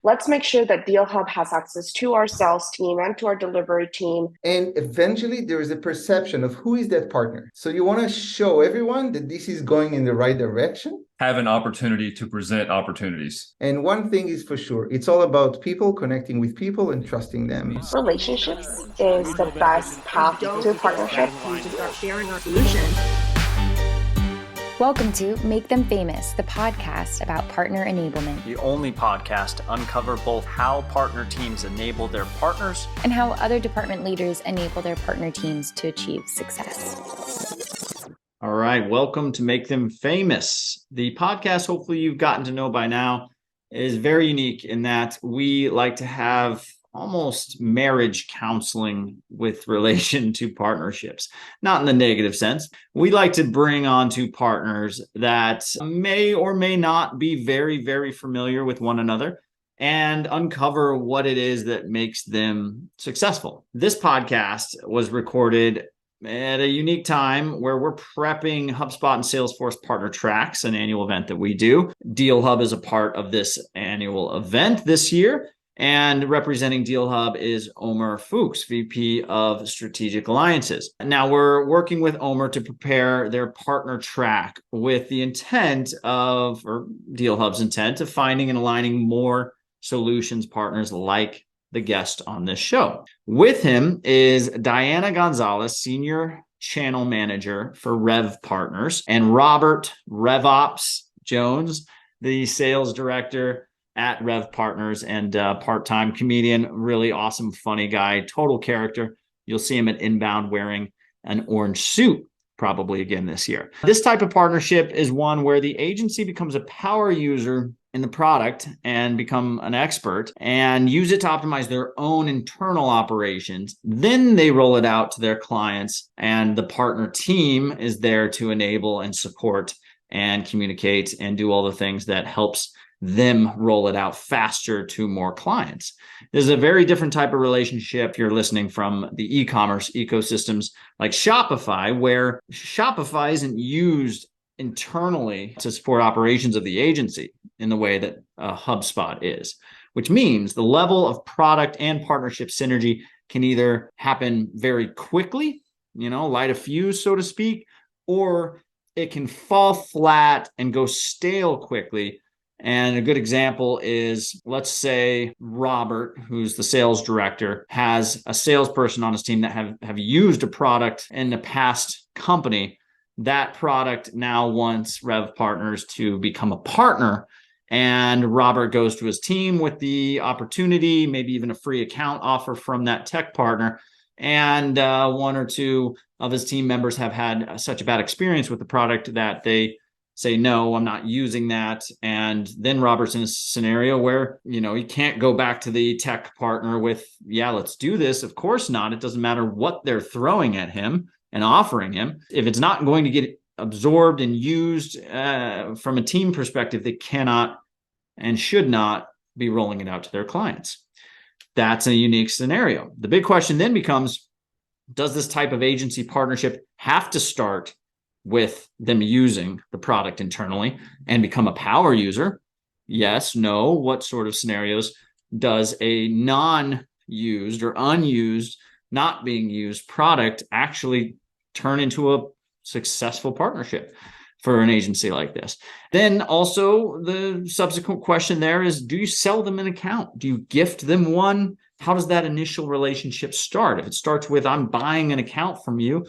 Let's make sure that DealHub has access to our sales team and to our delivery team. And eventually there is a perception of who is that partner. So you want to show everyone that this is going in the right direction. Have an opportunity to present opportunities. And one thing is for sure, it's all about people, connecting with people and trusting them. Relationships is the best path to partnership. To start sharing our solution. Welcome to Make Them Famous, the podcast about partner enablement. The only podcast to uncover both how partner teams enable their partners and how other department leaders enable their partner teams to achieve success. All right, welcome to Make Them Famous. The podcast, hopefully you've gotten to know by now, is very unique in that we like to have almost marriage counseling with relation to partnerships, not in the negative sense. We like to bring on two partners that may or may not be very, very familiar with one another and uncover what it is that makes them successful. This podcast was recorded at a unique time where we're prepping HubSpot and Salesforce Partner Tracks, an annual event that we do. DealHub is a part of this annual event this year. And representing DealHub is Omer Fuchs, VP of Strategic Alliances. Now we're working with Omer to prepare their partner track with the intent of, or DealHub's intent of finding and aligning more solutions partners like the guest on this show. With him is Diana Gonzalez, Senior Channel Manager for RevPartners, and Robert RevOps Jones, the Sales Director at RevPartners and part-time comedian, really awesome, funny guy, total character. You'll see him at Inbound wearing an orange suit, probably again this year. This type of partnership is one where the agency becomes a power user in the product and become an expert and use it to optimize their own internal operations. Then they roll it out to their clients, and the partner team is there to enable and support and communicate and do all the things that helps them roll it out faster to more clients. This is a very different type of relationship if you're listening from the e-commerce ecosystems like Shopify, where Shopify isn't used internally to support operations of the agency in the way that HubSpot is, which means the level of product and partnership synergy can either happen very quickly, light a fuse, so to speak, or it can fall flat and go stale quickly. And a good example is, let's say Robert, who's the sales director, has a salesperson on his team that have used a product in the past company. That product now wants RevPartners to become a partner. And Robert goes to his team with the opportunity, maybe even a free account offer from that tech partner. And one or two of his team members have had such a bad experience with the product that they say, no, I'm not using that. And then Robert's in a scenario where, he can't go back to the tech partner with, yeah, let's do this. Of course not. It doesn't matter what they're throwing at him and offering him. If it's not going to get absorbed and used from a team perspective, they cannot and should not be rolling it out to their clients. That's a unique scenario. The big question then becomes, does this type of agency partnership have to start with them using the product internally and become a power user? Yes, no. What sort of scenarios does a non-used or unused, not being used product actually turn into a successful partnership for an agency like this? Then also the subsequent question there is, do you sell them an account? Do you gift them one? How does that initial relationship start? If it starts with, I'm buying an account from you,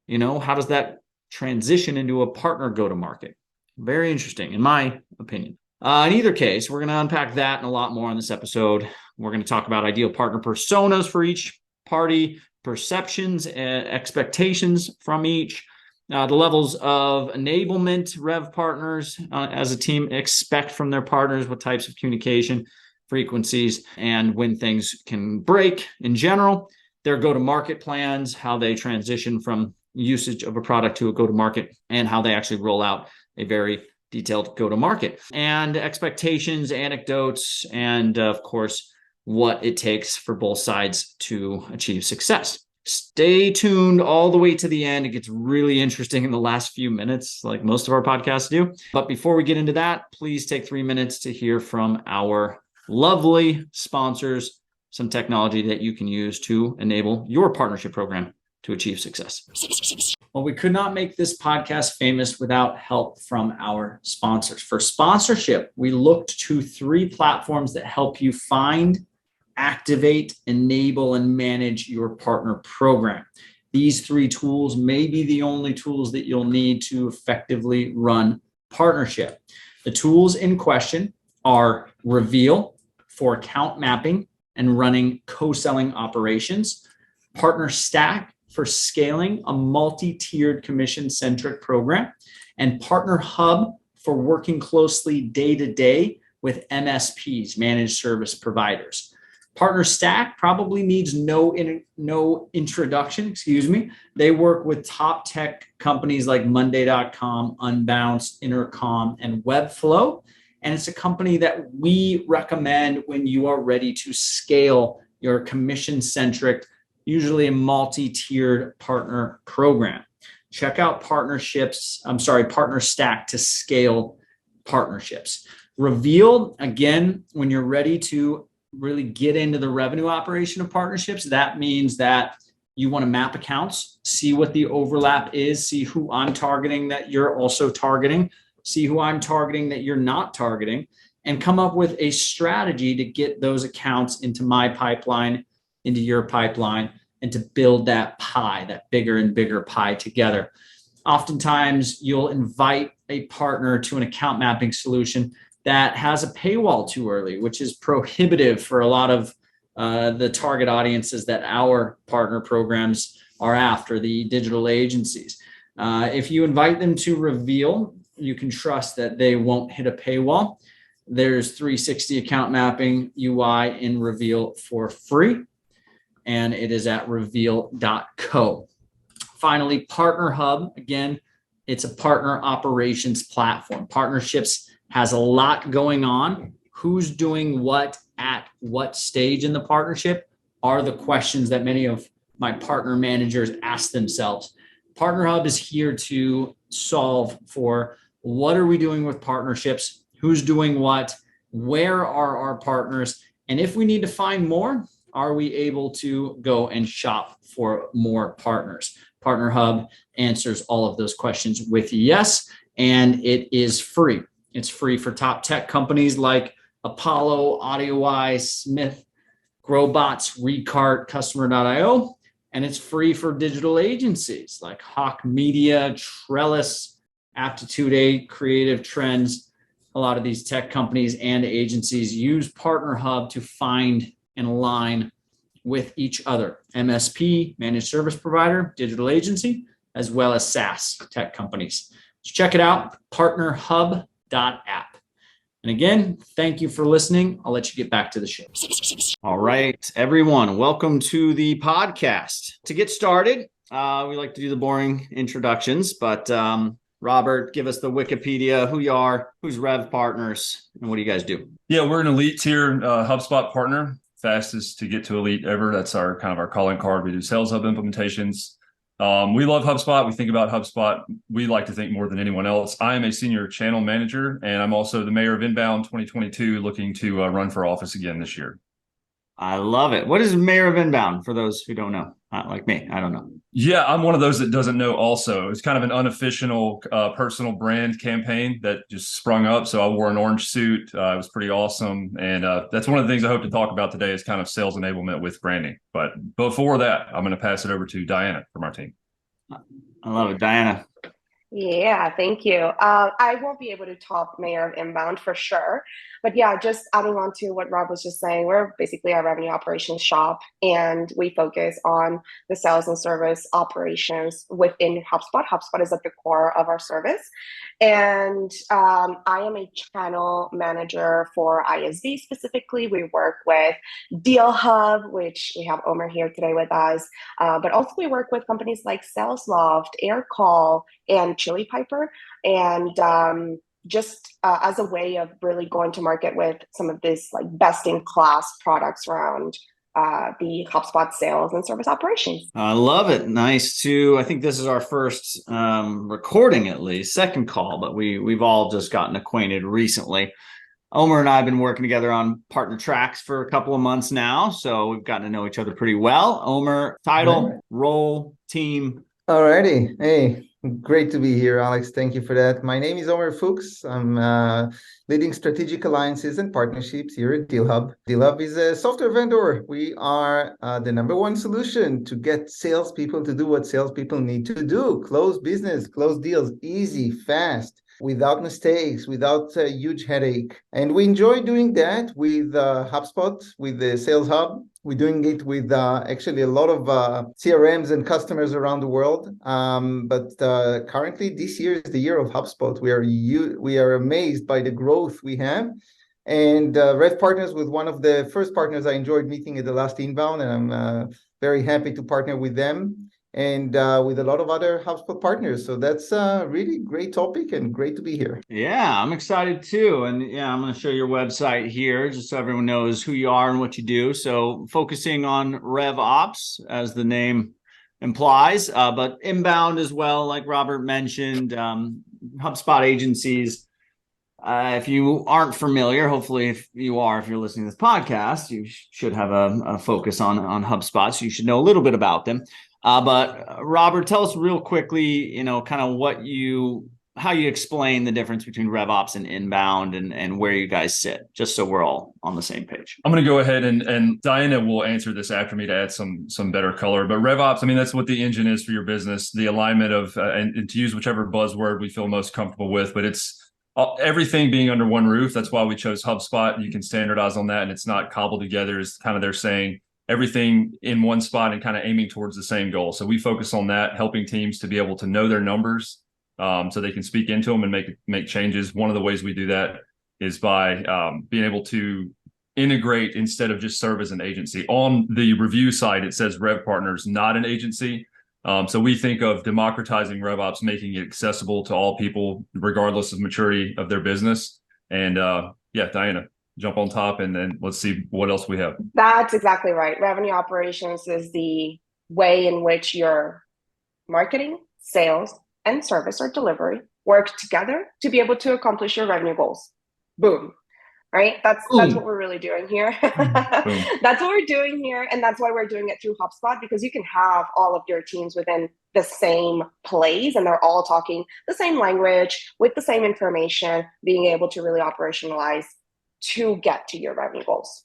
how does that transition into a partner go-to-market? Very interesting, in my opinion. In either case, we're going to unpack that and a lot more on this episode. We're going to talk about ideal partner personas for each party, perceptions and expectations from each, the levels of enablement Rev partners as a team expect from their partners, what types of communication frequencies, and when things can break in general, their go-to-market plans, how they transition from usage of a product to a go-to-market, and how they actually roll out a very detailed go-to-market, and expectations, anecdotes, and of course, what it takes for both sides to achieve success. Stay tuned all the way to the end. It gets really interesting in the last few minutes, like most of our podcasts do. But before we get into that, please take 3 minutes to hear from our lovely sponsors some technology that you can use to enable your partnership program to achieve success. Well, we could not make this podcast famous without help from our sponsors. For sponsorship, we looked to 3 platforms that help you find, activate, enable, and manage your partner program. These 3 tools may be the only tools that you'll need to effectively run partnership. The tools in question are Reveal for account mapping and running co-selling operations, Partner Stack for scaling a multi-tiered commission-centric program, and Partner Hub for working closely day-to-day with MSPs, managed service providers. Partner Stack probably needs no introduction, They work with top tech companies like Monday.com, Unbounce, Intercom, and Webflow. And it's a company that we recommend when you are ready to scale your commission-centric, usually a multi-tiered partner program. Check out Partner Stack to scale partnerships. Reveal, again, when you're ready to really get into the revenue operation of partnerships, that means that you want to map accounts, see what the overlap is, see who I'm targeting that you're also targeting, see who I'm targeting that you're not targeting, and come up with a strategy to get those accounts into my pipeline, into your pipeline, and to build that pie, that bigger and bigger pie together. Oftentimes, you'll invite a partner to an account mapping solution that has a paywall too early, which is prohibitive for a lot of the target audiences that our partner programs are after, the digital agencies. If you invite them to Reveal, you can trust that they won't hit a paywall. There's 360 account mapping UI in Reveal for free, and it is at reveal.co. Finally, Partner Hub, again, it's a partner operations platform. Partnerships has a lot going on. Who's doing what at what stage in the partnership are the questions that many of my partner managers ask themselves. Partner Hub is here to solve for what are we doing with partnerships, who's doing what, where are our partners, and if we need to find more, are we able to go and shop for more partners? Partner Hub answers all of those questions with yes, and it is free. It's free for top tech companies like Apollo, AudioEye, Smith, Growbots, Recart, Customer.io, and it's free for digital agencies like Hawk Media, Trellis, Aptitude 8, Creative Trends. A lot of these tech companies and agencies use Partner Hub to find and align with each other. MSP, managed service provider, digital agency, as well as SaaS tech companies. So check it out, partnerhub.app. And again, thank you for listening. I'll let you get back to the show. All right, everyone, welcome to the podcast. To get started, we like to do the boring introductions, but Robert, give us the Wikipedia, who you are, who's RevPartners, and what do you guys do? Yeah, we're an elite tier HubSpot partner, fastest to get to elite ever. That's our kind of our calling card. We do Sales Hub implementations. We love HubSpot. We think about HubSpot. We like to think more than anyone else. I am a senior channel manager, and I'm also the mayor of Inbound 2022, looking to run for office again this year. I love it. What is mayor of Inbound for those who don't know? Not like me, I don't know. Yeah, I'm one of those that doesn't know also. It's kind of an unofficial personal brand campaign that just sprung up. So I wore an orange suit. It was pretty awesome. And that's one of the things I hope to talk about today is kind of sales enablement with branding. But before that, I'm going to pass it over to Diana from our team. I love it. Diana. Yeah, thank you. I won't be able to top Mayor of Inbound for sure. But yeah, just adding on to what Rob was just saying, we're basically a revenue operations shop, and we focus on the sales and service operations within HubSpot. HubSpot is at the core of our service. And I am a channel manager for ISV specifically. We work with Dealhub, which we have Omer here today with us, but also we work with companies like SalesLoft, AirCall, and Chili Piper. And just as a way of really going to market with some of this like best in class products around the HubSpot sales and service operations. I love it. Nice I think this is our first recording, at least second call, but we've all just gotten acquainted recently. Omer and I have been working together on partner tracks for a couple of months now, so we've gotten to know each other pretty well. Omer, title, role, team. Alrighty. Hey, great to be here, Alex. Thank you for that. My name is Omer Fuchs. I'm leading strategic alliances and partnerships here at Dealhub. Dealhub is a software vendor. We are the number one solution to get salespeople to do what salespeople need to do: close business, close deals, easy, fast, without mistakes, without a huge headache. And we enjoy doing that with HubSpot, with the Sales Hub. We're doing it with actually a lot of CRMs and customers around the world. But currently, this year is the year of HubSpot. We are amazed by the growth we have. And RevPartners was one of the first partners I enjoyed meeting at the last inbound, and I'm very happy to partner with them and with a lot of other HubSpot partners. So that's a really great topic and great to be here. Yeah, I'm excited too. And yeah, I'm going to show your website here just so everyone knows who you are and what you do. So focusing on RevOps, as the name implies, but inbound as well, like Robert mentioned, HubSpot agencies. If you aren't familiar, hopefully if you are, if you're listening to this podcast, you should have a focus on HubSpot. So you should know a little bit about them. But Robert, tell us real quickly, kind of how you explain the difference between RevOps and inbound and where you guys sit, just so we're all on the same page. I'm going to go ahead and Diana will answer this after me to add some better color. But RevOps, I mean, that's what the engine is for your business, the alignment of, and to use whichever buzzword we feel most comfortable with, but it's everything being under one roof. That's why we chose HubSpot. You can standardize on that and it's not cobbled together. It's kind of they're saying everything in one spot and kind of aiming towards the same goal. So we focus on that, helping teams to be able to know their numbers so they can speak into them and make changes. One of the ways we do that is by being able to integrate instead of just serve as an agency. On the review side, it says RevPartners, not an agency. So we think of democratizing RevOps, making it accessible to all people, regardless of maturity of their business. And Diana, jump on top and then let's see what else we have. That's exactly right. Revenue operations is the way in which your marketing, sales, and service or delivery work together to be able to accomplish your revenue goals. Boom. Right? That's what we're really doing here. That's what we're doing here. And that's why we're doing it through HubSpot, because you can have all of your teams within the same place and they're all talking the same language with the same information, being able to really operationalize to get to your revenue goals.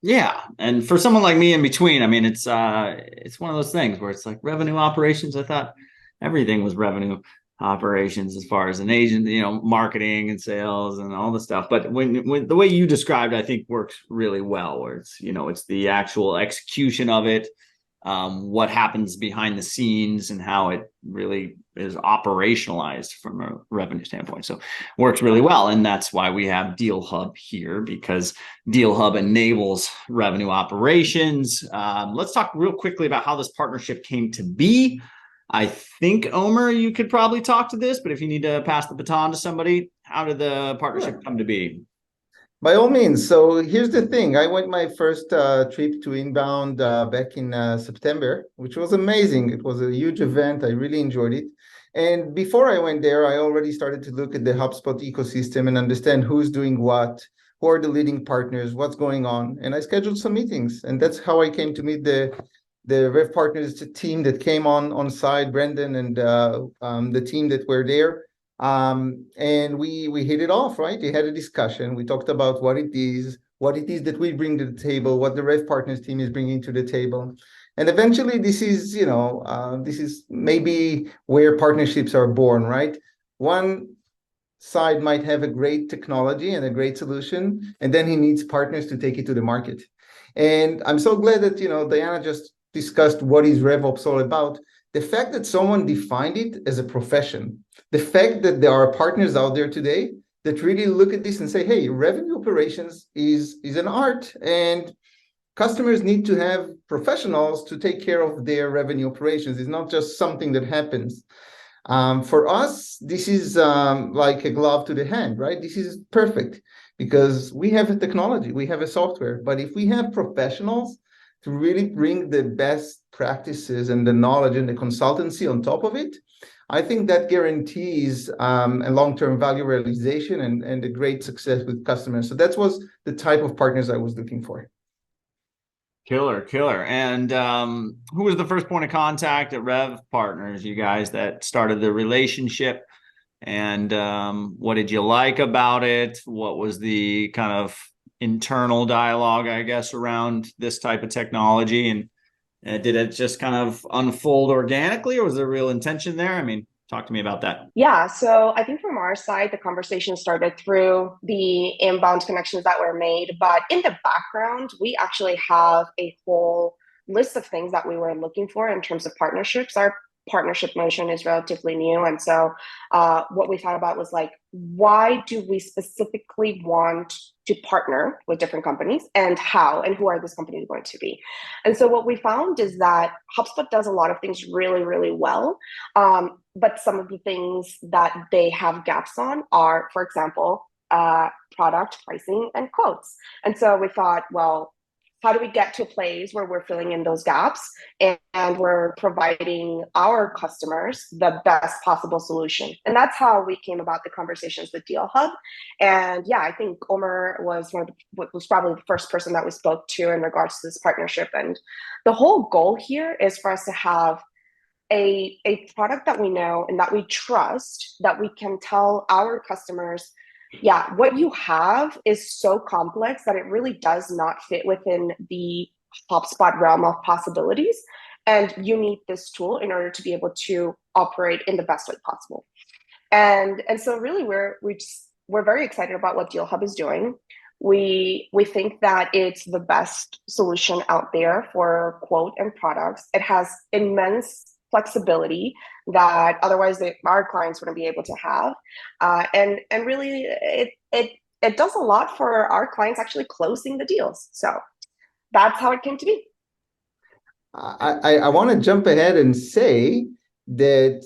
Yeah. And for someone like me in between, I mean, it's one of those things where it's like revenue operations. I thought everything was revenue operations as far as an agent, marketing and sales and all the stuff. But when the way you described, I think works really well, where it's the actual execution of it, what happens behind the scenes and how it really is operationalized from a revenue standpoint. So works really well. And that's why we have Dealhub here, because Dealhub enables revenue operations. Let's talk real quickly about how this partnership came to be. I think, Omer, you could probably talk to this, but if you need to pass the baton to somebody, how did the partnership come to be? By all means. So here's the thing. I went my first trip to Inbound back in September, which was amazing. It was a huge event. I really enjoyed it. And before I went there, I already started to look at the HubSpot ecosystem and understand who's doing what, who are the leading partners, what's going on. And I scheduled some meetings. And that's how I came to meet the RevPartners team that came on site, Brendan and the team that were there. And we hit it off, right? We had a discussion. We talked about what it is that we bring to the table, what the RevPartners team is bringing to the table. And eventually this is maybe where partnerships are born, right? One side might have a great technology and a great solution, and then he needs partners to take it to the market. And I'm so glad that, Diana just discussed what is RevOps all about. The fact that someone defined it as a profession, the fact that there are partners out there today that really look at this and say, hey, revenue operations is an art, and customers need to have professionals to take care of their revenue operations. It's not just something that happens. For us, this is like a glove to the hand, right? This is perfect because we have a technology, we have a software, but if we have professionals to really bring the best practices and the knowledge and the consultancy on top of it, I think that guarantees a long-term value realization and a great success with customers. So that was the type of partners I was looking for. Killer. And who was the first point of contact at RevPartners, you guys, that started the relationship? And what did you like about it? What was the kind of internal dialogue, I guess, around this type of technology? And did it just kind of unfold organically, or was there real intention there? I mean, talk to me about that. Yeah, so I think from our side, the conversation started through the inbound connections that were made. But in the background, we actually have a whole list of things that we were looking for in terms of partnerships. Our partnership motion is relatively new. And so what we thought about was like, why do we specifically want to partner with different companies, and how, and who are these companies going to be? And so what we found is that HubSpot does a lot of things really, really well. But some of the things that they have gaps on are, for example, product pricing and quotes. And so we thought, well, how do we get to a place where we're filling in those gaps and we're providing our customers the best possible solution? And that's how we came about the conversations with Dealhub. And yeah, I think Omer was probably the first person that we spoke to in regards to this partnership. And the whole goal here is for us to have a product that we know and that we trust, that we can tell our customers, yeah, what you have is so complex that it really does not fit within the HubSpot realm of possibilities. And you need this tool in order to be able to operate in the best way possible. And so really we're very excited about what Dealhub is doing. We think that it's the best solution out there for quote and products. It has immense flexibility that otherwise our clients wouldn't be able to have, and really it does a lot for our clients actually closing the deals. So that's how it came to be. I want to jump ahead and say that,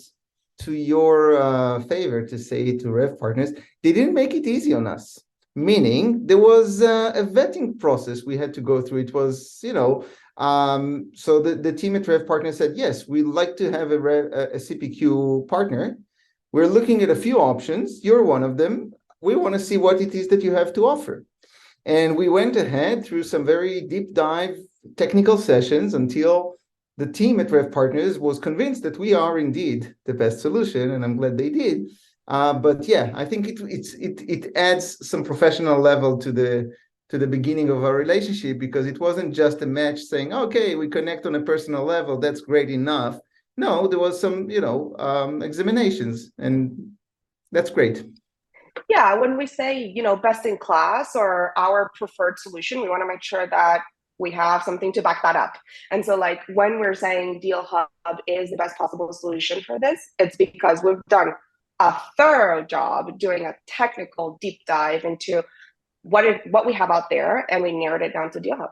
to your favor, to say to RevPartners, they didn't make it easy on us. Meaning there was a vetting process we had to go through. It was, so the team at RevPartners said, yes, we'd like to have a CPQ partner. We're looking at a few options. You're one of them. We want to see what it is that you have to offer. And we went ahead through some very deep dive technical sessions until the team at RevPartners was convinced that we are indeed the best solution, and I'm glad they did. But yeah, I think it adds some professional level to the beginning of our relationship, because it wasn't just a match saying, okay, we connect on a personal level, that's great enough. No, there was some, examinations, and that's great. Yeah, when we say, best in class or our preferred solution, we want to make sure that we have something to back that up. And so like when we're saying Dealhub is the best possible solution for this, it's because we've done a thorough job doing a technical deep dive into what we have out there, and we narrowed it down to Dealhub.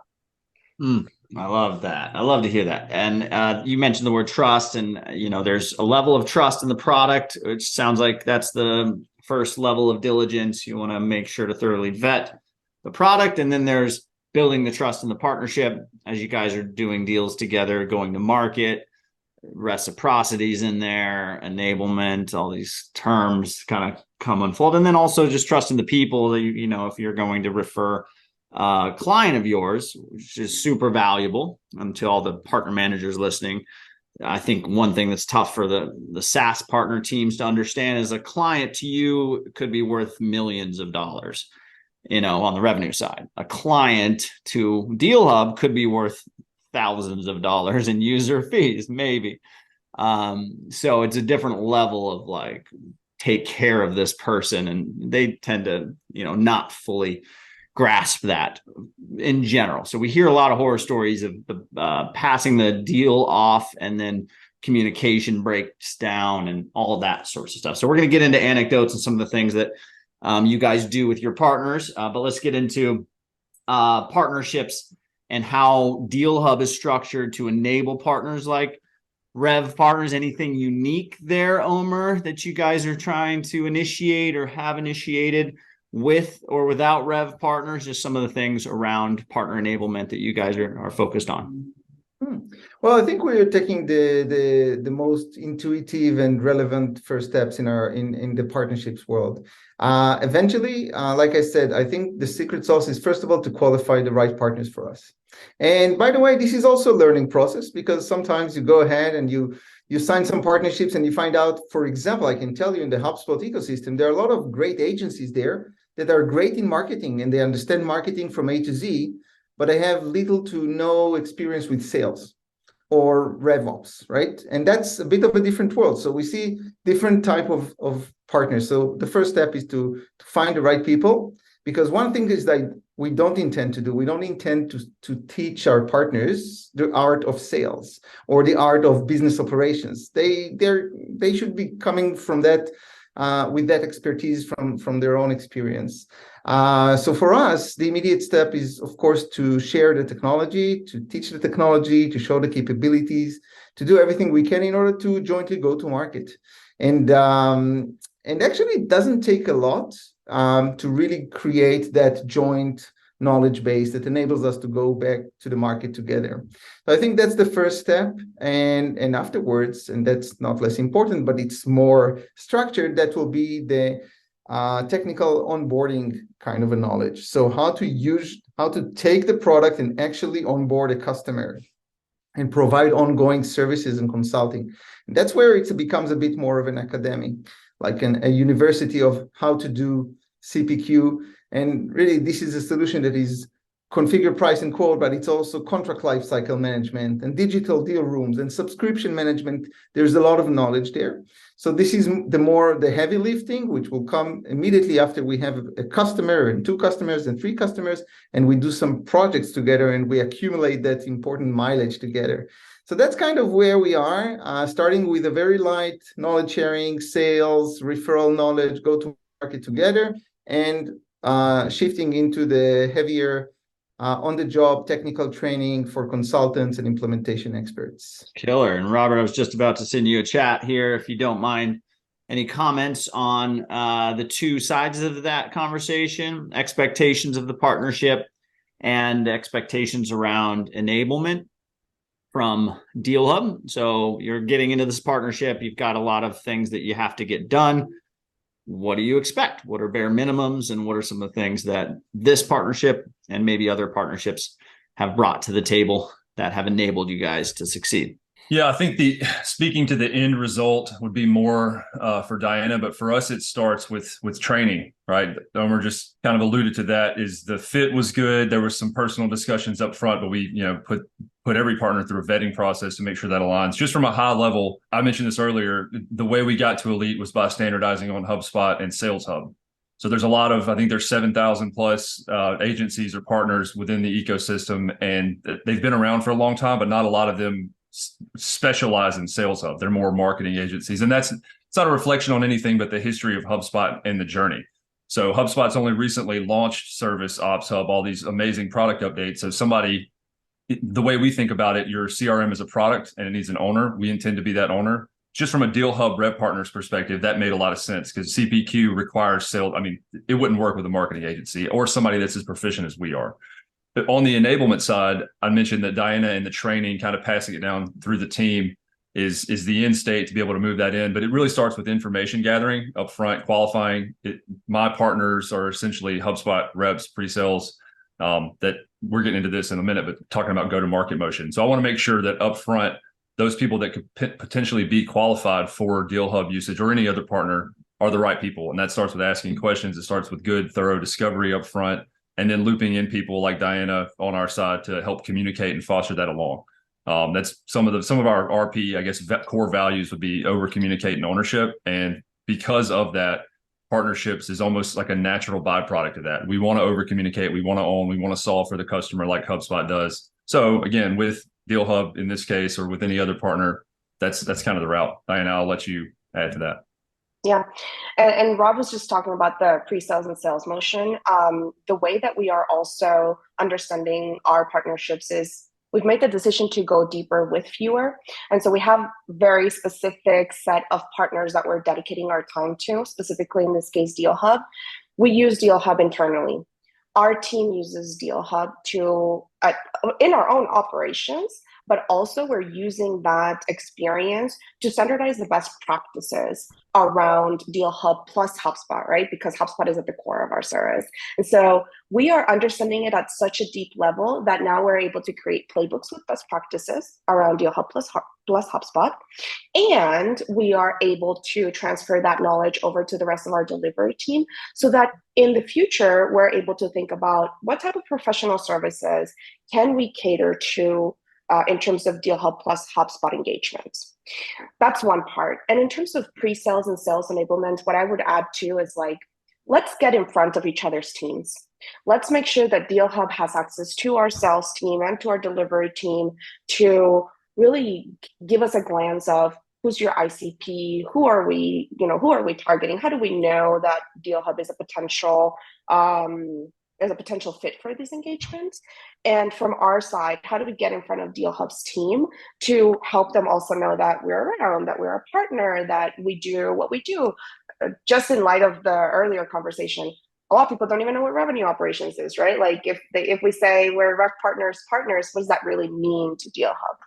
I love that. I love to hear that. And you mentioned the word trust, and there's a level of trust in the product, which sounds like that's the first level of diligence. You want to make sure to thoroughly vet the product, and then there's building the trust in the partnership as you guys are doing deals together, going to market. Reciprocities in there, enablement, all these terms kind of come unfold. And then also just trusting the people that if you're going to refer a client of yours, which is super valuable, to all the partner managers listening. I think one thing that's tough for the SaaS partner teams to understand is a client to you could be worth millions of dollars, on the revenue side. A client to Dealhub could be worth thousands of dollars in user fees, maybe. So it's a different level of like, take care of this person, and they tend to, not fully grasp that in general. So we hear a lot of horror stories of passing the deal off, and then communication breaks down and all of that sorts of stuff. So we're going to get into anecdotes and some of the things that you guys do with your partners, but let's get into partnerships and how Dealhub is structured to enable partners like RevPartners. Anything unique there, Omer, that you guys are trying to initiate or have initiated with or without RevPartners? Just some of the things around partner enablement that you guys are focused on. Well, Well, I think we're taking the most intuitive and relevant first steps in the partnerships world. Eventually, like I said, I think the secret sauce is first of all to qualify the right partners for us. And by the way, this is also a learning process because sometimes you go ahead and you sign some partnerships and you find out, for example, I can tell you in the HubSpot ecosystem, there are a lot of great agencies there that are great in marketing and they understand marketing from A to Z, but they have little to no experience with sales or RevOps, right? And that's a bit of a different world. So we see different type of partners. So the first step is to find the right people, because one thing is that we don't intend to teach our partners the art of sales or the art of business operations. They should be coming from that with that expertise from their own experience. So for us, the immediate step is, of course, to share the technology, to teach the technology, to show the capabilities, to do everything we can in order to jointly go to market. And actually, it doesn't take a lot to really create that joint knowledge base that enables us to go back to the market together. So I think that's the first step. And afterwards, and that's not less important, but it's more structured, that will be the technical onboarding kind of a knowledge. So how to take the product and actually onboard a customer and provide ongoing services and consulting. And that's where it becomes a bit more of an academic, like a university of how to do CPQ. And really, this is a solution that is configure, price, and quote, but it's also contract lifecycle management and digital deal rooms and subscription management. There's a lot of knowledge there. So this is the heavy lifting, which will come immediately after we have a customer and 2 customers and 3 customers, and we do some projects together and we accumulate that important mileage together. So that's kind of where we are, starting with a very light knowledge sharing, sales, referral knowledge, go to market together, and shifting into the heavier on-the-job technical training for consultants and implementation experts. Killer. And Robert, I was just about to send you a chat here, if you don't mind. Any comments on the 2 sides of that conversation, expectations of the partnership and expectations around enablement from Dealhub? So you're getting into this partnership. You've got a lot of things that you have to get done. What do you expect? What are bare minimums, and what are some of the things that this partnership and maybe other partnerships have brought to the table that have enabled you guys to succeed? Yeah, I think speaking to the end result would be more for Diana, but for us, it starts with training, right? Omer just kind of alluded to that. Is the fit was good. There was some personal discussions up front, but we put every partner through a vetting process to make sure that aligns. Just from a high level, I mentioned this earlier, the way we got to Elite was by standardizing on HubSpot and Sales Hub. So there's a lot of, I think there's 7,000 plus agencies or partners within the ecosystem, and they've been around for a long time, but not a lot of them specialize in Sales Hub. They're more marketing agencies. And it's not a reflection on anything but the history of HubSpot and the journey. So HubSpot's only recently launched Service Ops Hub, all these amazing product updates. So the way we think about it, your CRM is a product and it needs an owner. We intend to be that owner. Just from a Dealhub RevPartners perspective, that made a lot of sense because CPQ requires sales. I mean, it wouldn't work with a marketing agency or somebody that's as proficient as we are. But on the enablement side, I mentioned that Diana and the training, kind of passing it down through the team, is the end state to be able to move that in. But it really starts with information gathering up front, qualifying. My partners are essentially HubSpot reps, pre-sales, that we're getting into this in a minute, but talking about go-to-market motion. So I want to make sure that up front, those people that could potentially be qualified for Dealhub usage or any other partner are the right people. And that starts with asking questions. It starts with good, thorough discovery up front, and then looping in people like Diana on our side to help communicate and foster that along. That's some of our RP, I guess, core values would be over communicate and ownership. And because of that, partnerships is almost like a natural byproduct of that. We want to over communicate. We want to own. We want to solve for the customer like HubSpot does. So again, with Dealhub in this case, or with any other partner, that's kind of the route. Diana, I'll let you add to that. Yeah. And Rob was just talking about the pre-sales and sales motion. The way that we are also understanding our partnerships is we've made the decision to go deeper with fewer. And so we have very specific set of partners that we're dedicating our time to, specifically in this case, Dealhub. We use Dealhub internally. Our team uses Dealhub in our own operations, but also we're using that experience to standardize the best practices around DealHub plus HubSpot, right? Because HubSpot is at the core of our service. And so we are understanding it at such a deep level that now we're able to create playbooks with best practices around DealHub plus HubSpot. And we are able to transfer that knowledge over to the rest of our delivery team so that in the future, we're able to think about what type of professional services can we cater to in terms of DealHub plus HubSpot engagements. That's one part. And in terms of pre-sales and sales enablement, what I would add too is like, let's get in front of each other's teams. Let's make sure that DealHub has access to our sales team and to our delivery team to really give us a glance of who's your ICP, who are we targeting? How do we know that DealHub is a potential fit for these engagements? And from our side, how do we get in front of DealHub's team to help them also know that we're around, that we're a partner, that we do what we do? Just in light of the earlier conversation, a lot of people don't even know what revenue operations is, right? Like if we say we're RevPartners partners, what does that really mean to DealHub?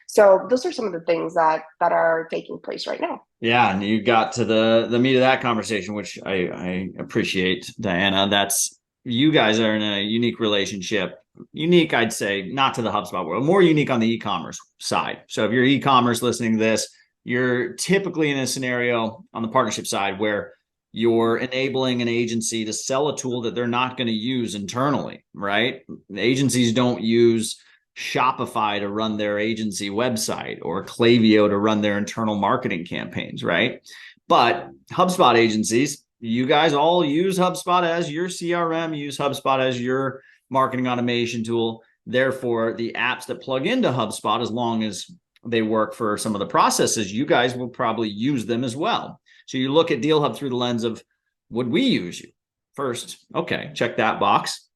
So those are some of the things that are taking place right now. Yeah, and you got to the meat of that conversation, which I appreciate, Diana. That's, you guys are in a unique relationship. Unique, I'd say, not to the HubSpot world, more unique on the e-commerce side. So if you're e-commerce listening to this, you're typically in a scenario on the partnership side where you're enabling an agency to sell a tool that they're not going to use internally, right? Agencies don't use Shopify to run their agency website or Klaviyo to run their internal marketing campaigns, right? But HubSpot agencies, you guys all use HubSpot as your CRM, use HubSpot as your marketing automation tool. Therefore, the apps that plug into HubSpot, as long as they work for some of the processes, you guys will probably use them as well. So you look at DealHub through the lens of, would we use you? First, okay, check that box.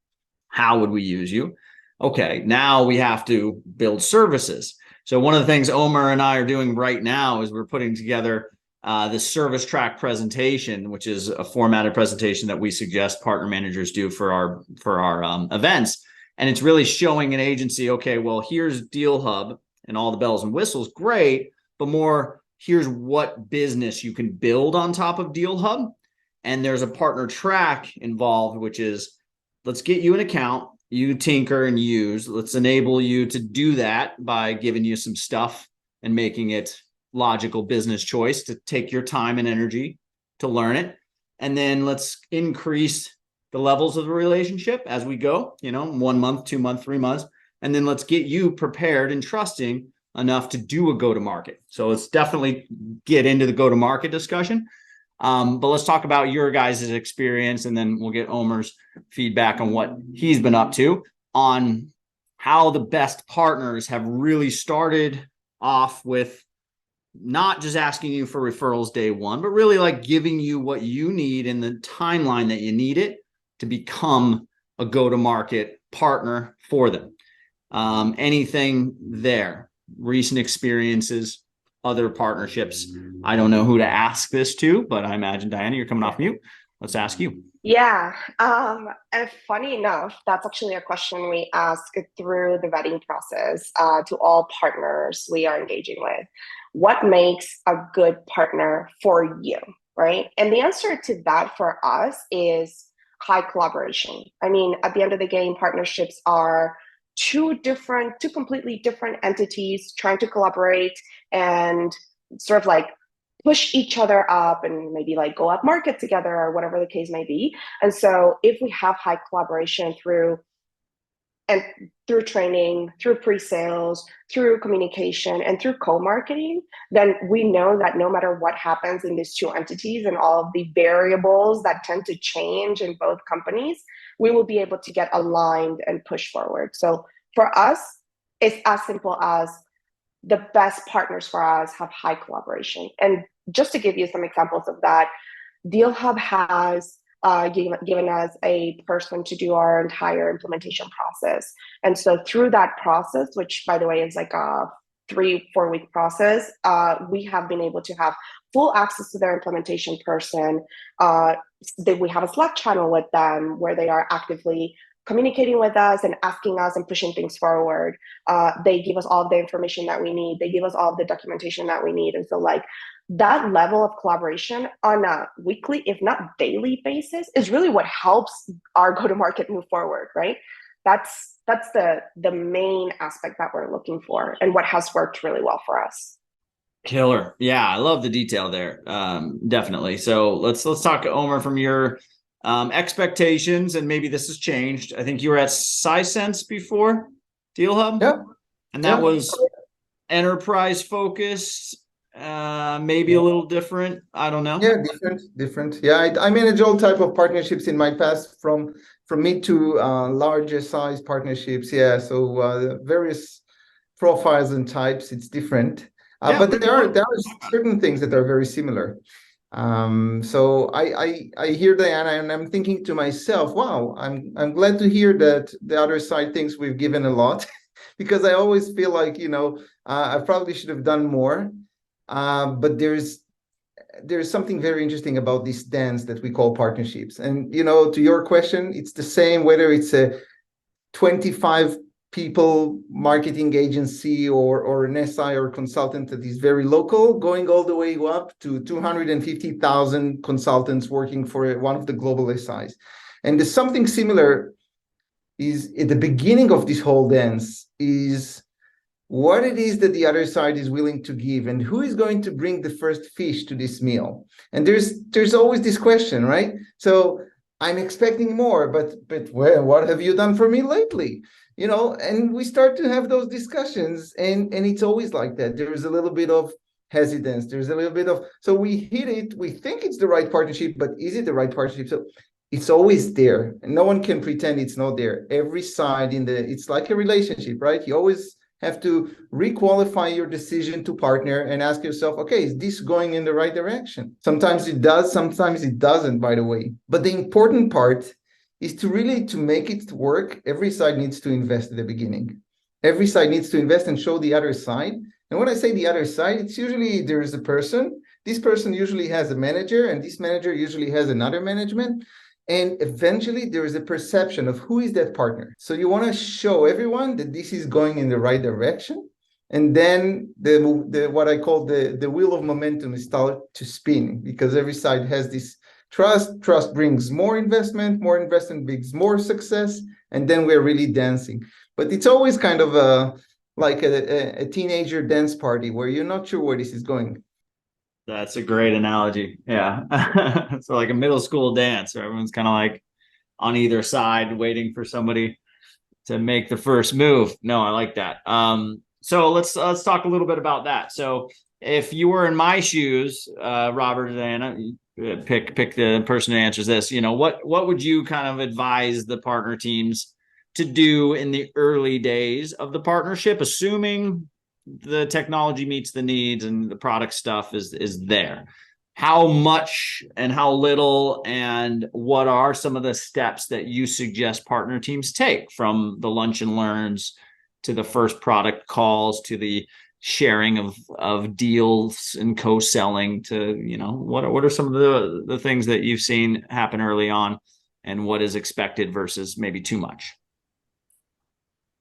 How would we use you? Okay, now we have to build services. So one of the things Omer and I are doing right now is we're putting together the service track presentation, which is a formatted presentation that we suggest partner managers do for our events. And it's really showing an agency, okay, well, here's DealHub and all the bells and whistles, great, but more, here's what business you can build on top of DealHub. And there's a partner track involved, which is, let's get you an account, you tinker and use. Let's enable you to do that by giving you some stuff and making it logical business choice to take your time and energy to learn it. And then let's increase the levels of the relationship as we go, 1 month, 2 months, 3 months. And then let's get you prepared and trusting enough to do a go-to-market. So let's definitely get into the go-to-market discussion. But let's talk about your guys' experience, and then we'll get Omer's feedback on what he's been up to on how the best partners have really started off with not just asking you for referrals day one, but really like giving you what you need in the timeline that you need it to become a go-to-market partner for them. Anything there, recent experiences, other partnerships. I don't know who to ask this to, but I imagine, Diana, you're coming off mute. Let's ask you. Yeah. And funny enough, that's actually a question we ask through the vetting process to all partners we are engaging with. What makes a good partner for you, right? And the answer to that for us is high collaboration. I mean, at the end of the game, partnerships are two completely different entities trying to collaborate and sort of like push each other up and maybe like go up market together or whatever the case may be. And so if we have high collaboration through training, through pre-sales, through communication, and through co-marketing, then we know that no matter what happens in these two entities and all of the variables that tend to change in both companies, we will be able to get aligned and push forward. So for us, it's as simple as the best partners for us have high collaboration. And just to give you some examples of that, DealHub has given us a person to do our entire implementation process. And so through that process, which by the way is like a 3-4 week process, we have been able to have full access to their implementation person. We have a Slack channel with them where they are actively communicating with us and asking us and pushing things forward. They give us all the information that we need. They give us all the documentation that we need. And so like that level of collaboration on a weekly, if not daily basis is really what helps our go-to-market move forward, right? That's the main aspect that we're looking for and what has worked really well for us. Killer. Yeah, I love the detail there. Definitely. So let's talk, Omer, from your expectations, and maybe this has changed. I think you were at Sisense before Dealhub. Yeah. And that was enterprise focused, maybe a little different. I don't know. Yeah, different. Yeah, I manage all type of partnerships in my past, from mid to larger size partnerships. Yeah, so various profiles and types. It's different, but there are certain things that are very similar. So I hear Diana, and I'm thinking to myself, wow, I'm glad to hear that the other side thinks we've given a lot, because I always feel like, I probably should have done more. But there's something very interesting about this dance that we call partnerships. And, to your question, it's the same whether it's a 25 people marketing agency or an SI or consultant that is very local, going all the way up to 250,000 consultants working for one of the global SIs. And there's something similar is at the beginning of this whole dance is what it is that the other side is willing to give, and who is going to bring the first fish to this meal. And there's always this question, right? So I'm expecting more, but well, what have you done for me lately? And we start to have those discussions, and it's always like that. There's a little bit of hesitance. There's a little bit of, so we hit it, we think it's the right partnership, but is it the right partnership? So it's always there, and no one can pretend it's not there. Every side it's like a relationship, right? You always have to requalify your decision to partner and ask yourself, okay, is this going in the right direction? Sometimes it does, sometimes it doesn't, by the way. But the important part is to make it work. Every side needs to invest at the beginning. Every side needs to invest and show the other side. And when I say the other side, it's usually there is a person. This person usually has a manager, and this manager usually has another management. And eventually there is a perception of who is that partner. So you want to show everyone that this is going in the right direction. And then the what I call the wheel of momentum is start to spin, because every side has this trust. Trust brings more investment brings more success. And then we're really dancing. But it's always kind of like a teenager dance party where you're not sure where this is going. That's a great analogy. Yeah. So like a middle school dance where everyone's kind of like on either side waiting for somebody to make the first move. No, I like that. So let's talk a little bit about that. So if you were in my shoes, Robert and Diana, pick the person who answers this, what would you kind of advise the partner teams to do in the early days of the partnership, assuming the technology meets the needs and the product stuff is there? How much and how little, and what are some of the steps that you suggest partner teams take, from the lunch and learns to the first product calls to the sharing of deals and co-selling to, what are some of the things that you've seen happen early on, and what is expected versus maybe too much?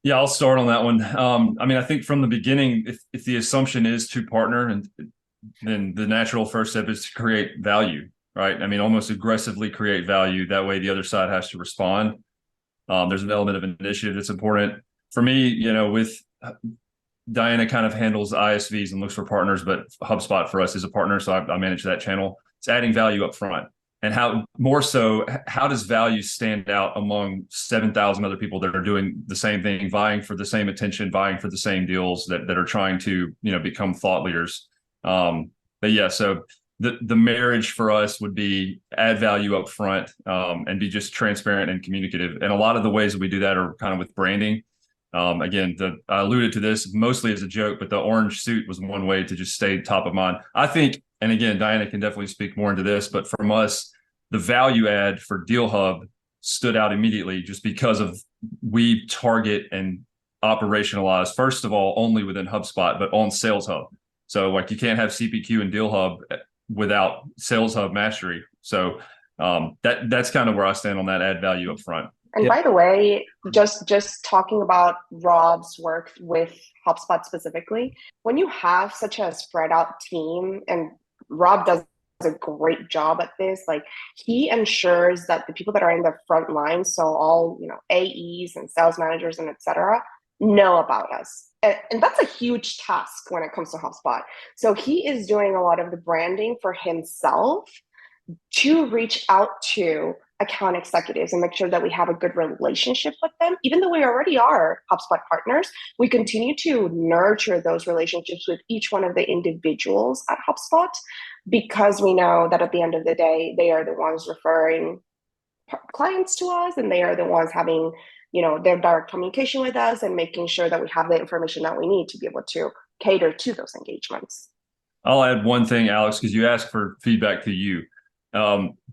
Yeah, I'll start on that one. I think from the beginning, if the assumption is to partner, and then the natural first step is to create value, right? Almost aggressively create value. That way the other side has to respond. There's an element of initiative that's important. For me, with Diana kind of handles ISVs and looks for partners, but HubSpot for us is a partner, so I manage that channel. It's adding value up front. And how does value stand out among 7,000 other people that are doing the same thing, vying for the same attention, vying for the same deals, that are trying to, become thought leaders. But yeah, so the marriage for us would be add value up front, and be just transparent and communicative. And a lot of the ways that we do that are kind of with branding. Again, I alluded to this mostly as a joke, but the orange suit was one way to just stay top of mind. I think, and again, Diana can definitely speak more into this, but from us, the value add for Dealhub stood out immediately just because of we target and operationalize, first of all, only within HubSpot, but on Sales Hub. So like you can't have CPQ and Dealhub without Sales Hub mastery. So that's kind of where I stand on that add value up front. And by the way, just talking about Rob's work with HubSpot specifically, when you have such a spread out team, and Rob does a great job at this, like he ensures that the people that are in the front line, so all AEs and sales managers and etc., know about us. And that's a huge task when it comes to HubSpot. So he is doing a lot of the branding for himself to reach out to account executives and make sure that we have a good relationship with them. Even though we already are HubSpot partners, we continue to nurture those relationships with each one of the individuals at HubSpot, because we know that at the end of the day, they are the ones referring clients to us, and they are the ones having their direct communication with us and making sure that we have the information that we need to be able to cater to those engagements. I'll add one thing, Alex, because you asked for feedback to you.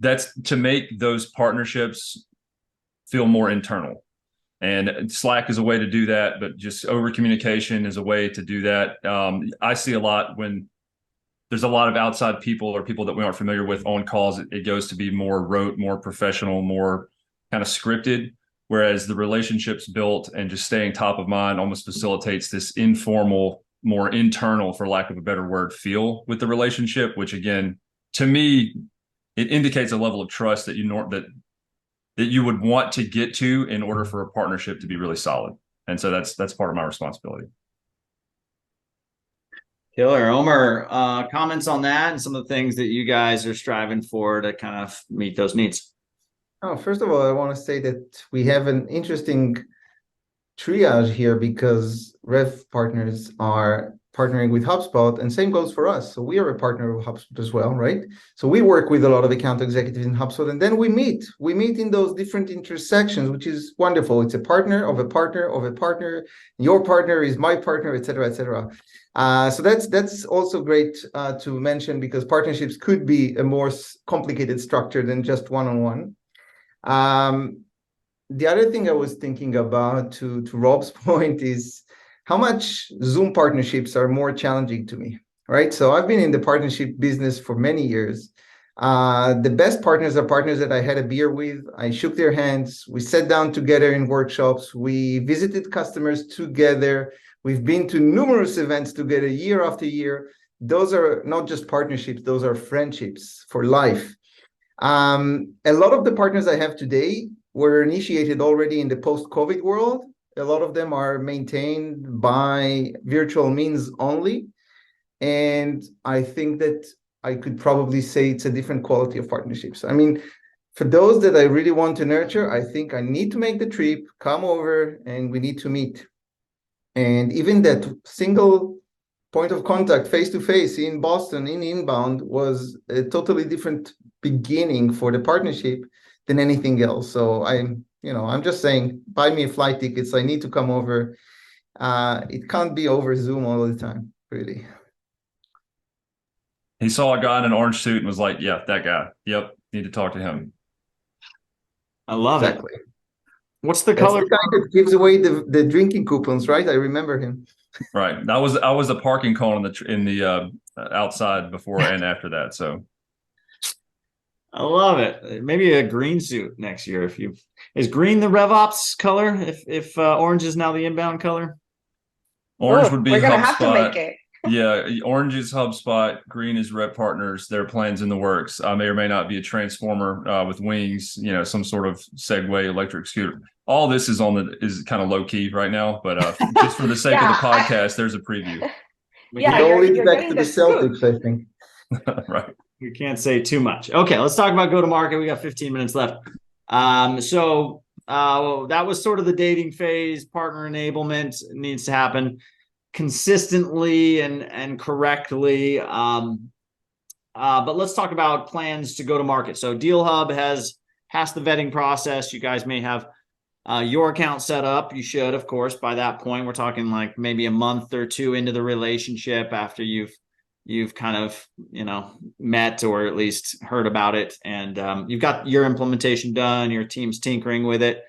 That's to make those partnerships feel more internal. And Slack is a way to do that, but just over communication is a way to do that. I see a lot when there's a lot of outside people or people that we aren't familiar with on calls. It goes to be more rote, more professional, more kind of scripted, whereas the relationships built and just staying top of mind almost facilitates this informal, more internal, for lack of a better word, feel with the relationship, which again, to me, it indicates a level of trust that you would want to get to in order for a partnership to be really solid. And so that's part of my responsibility. Killer. Omer, comments on that and some of the things that you guys are striving for to kind of meet those needs? Oh, first of all, I want to say that we have an interesting triage here, because RevPartners are partnering with HubSpot, and same goes for us. So we are a partner of HubSpot as well, right? So we work with a lot of account executives in HubSpot, and then we meet in those different intersections, which is wonderful. It's a partner of a partner of a partner. Your partner is my partner, et cetera, et cetera. So that's also great to mention, because partnerships could be a more complicated structure than just one-on-one. The other thing I was thinking about, to Rob's point, is how much Zoom partnerships are more challenging to me, right? So I've been in the partnership business for many years. The best partners are partners that I had a beer with. I shook their hands. We sat down together in workshops. We visited customers together. We've been to numerous events together year after year. Those are not just partnerships, those are friendships for life. A lot of the partners I have today were initiated already in the post-COVID world. A lot of them are maintained by virtual means only. And I think that I could probably say it's a different quality of partnerships. I mean, for those that I really want to nurture, I think I need to make the trip, come over, and we need to meet. And even that single point of contact face-to-face in Boston, in inbound, was a totally different beginning for the partnership than anything else. So I'm just saying, buy me a flight tickets. I need to come over. It can't be over Zoom all the time, really. He saw a guy in an orange suit and was like, yeah, that guy. Yep, need to talk to him. I love it. What's the That's color? the guy that gives away the drinking coupons, right? I remember him. Right. I was a parking cone in the outside before and after that. So I love it. Maybe a green suit next year. Is green the RevOps color? If orange is now the inbound color? Orange would be we're gonna HubSpot. have to make it. Yeah, orange is HubSpot, green is RevPartners. There are plans in the works. I may or may not be a transformer with wings, some sort of Segway electric scooter. All this is kind of low key right now, but just for the sake of the podcast, there's a preview. You're back to the Celtics, I think. Right. We can't say too much. Okay, let's talk about go-to-market. We got 15 minutes left. So that was sort of the dating phase. Partner enablement needs to happen consistently and correctly. But let's talk about plans to go to market. So Dealhub has passed the vetting process. You guys may have your account set up. You should, of course, by that point. We're talking like maybe a month or two into the relationship after you've kind of, met or at least heard about it. And you've got your implementation done. Your team's tinkering with it.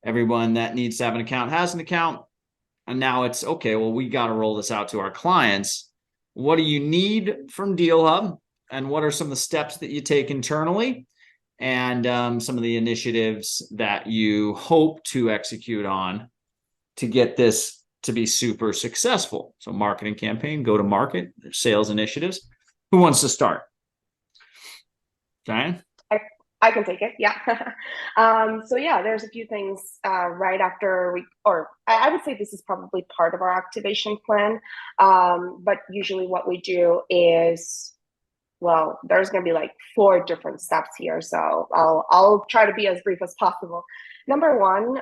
Everyone that needs to have an account has an account. And now it's, okay, well, we got to roll this out to our clients. What do you need from Dealhub? And what are some of the steps that you take internally? and some of the initiatives that you hope to execute on to get this to be super successful. So marketing campaign, go to market, sales initiatives. Who wants to start? Diane? I can take it. Yeah. So yeah, there's a few things right after I would say this is probably part of our activation plan. But usually what we do is, well, there's going to be like 4 different steps here. So I'll try to be as brief as possible. Number one,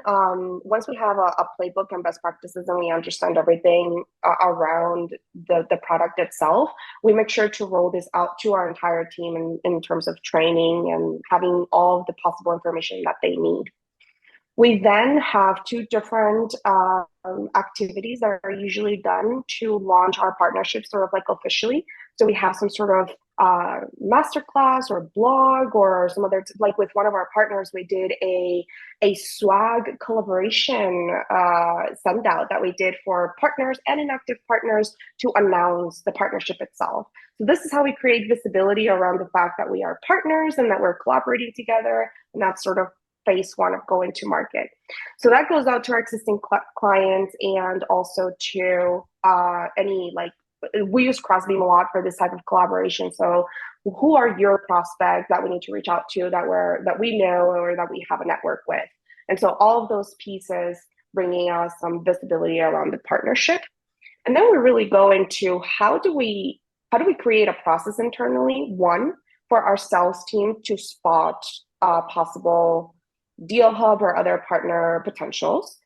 once we have a playbook and best practices and we understand everything around the product itself, we make sure to roll this out to our entire team in terms of training and having all of the possible information that they need. We then have 2 different activities that are usually done to launch our partnership sort of like officially. So we have some sort of masterclass or blog or some other, like with one of our partners, we did a swag collaboration send out that we did for partners and inactive partners to announce the partnership itself. So this is how we create visibility around the fact that we are partners and that we're collaborating together. And that's sort of phase 1 of going to market. So that goes out to our existing clients and also to any, like, we use Crossbeam a lot for this type of collaboration. So who are your prospects that we need to reach out to that we know or that we have a network with? And so all of those pieces bringing us some visibility around the partnership. And then we really go into how do we create a process internally, one, for our sales team to spot possible Dealhub or other partner potentials.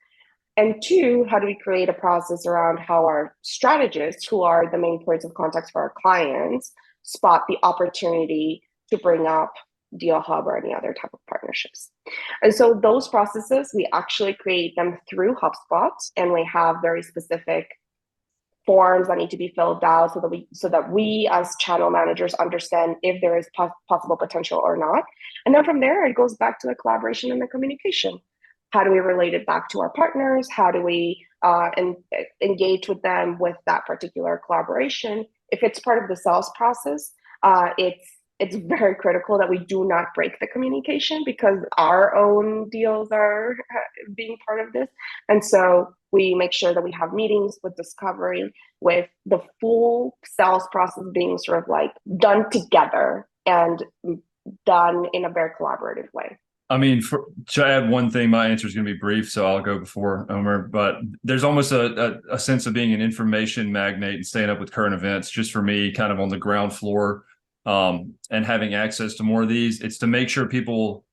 And 2, how do we create a process around how our strategists, who are the main points of contact for our clients, spot the opportunity to bring up Dealhub or any other type of partnerships. And so those processes, we actually create them through HubSpot, and we have very specific forms that need to be filled out so that we as channel managers understand if there is possible potential or not. And then from there, it goes back to the collaboration and the communication. How do we relate it back to our partners? How do we engage with them with that particular collaboration? If it's part of the sales process, it's very critical that we do not break the communication because our own deals are being part of this. And so we make sure that we have meetings with discovery, with the full sales process being sort of like done together and done in a very collaborative way. I mean, to add one thing, my answer is going to be brief, so I'll go before Omer. But there's almost a sense of being an information magnate and staying up with current events. Just for me, kind of on the ground floor, and having access to more of these, it's to make sure people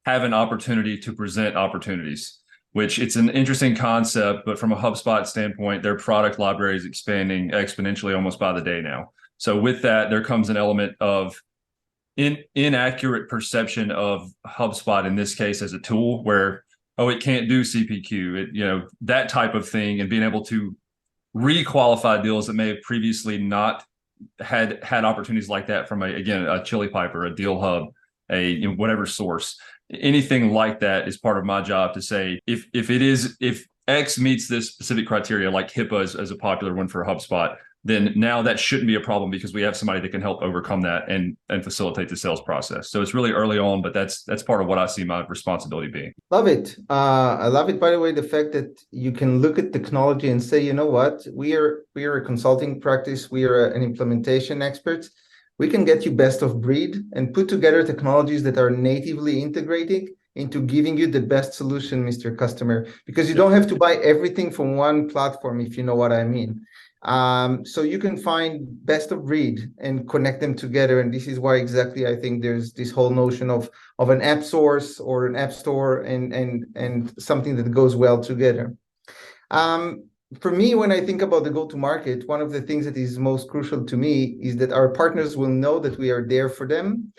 have an opportunity to present opportunities. Which it's an interesting concept, but from a HubSpot standpoint, their product library is expanding exponentially almost by the day now. So with that, there comes an element of inaccurate perception of HubSpot in this case as a tool where, it can't do CPQ, that type of thing, and being able to re-qualify deals that may have previously not had opportunities like that from a Chili Piper, a Dealhub, whatever source. Anything like that is part of my job to say, if X meets this specific criteria, like HIPAA as a popular one for HubSpot, then now that shouldn't be a problem because we have somebody that can help overcome that and facilitate the sales process. So it's really early on, but that's part of what I see my responsibility being. Love it. I love it, by the way, the fact that you can look at technology and say, you know what, we are a consulting practice, we are an implementation expert. We can get you best of breed and put together technologies that are natively integrating into giving you the best solution, Mr. Customer, because you don't have to buy everything from one platform, if you know what I mean. So you can find best of breed and connect them together. And this is why exactly I think there's this whole notion of an app source or an app store and something that goes well together. For me, when I think about the go-to-market, one of the things that is most crucial to me is that our partners will know that we are there for them,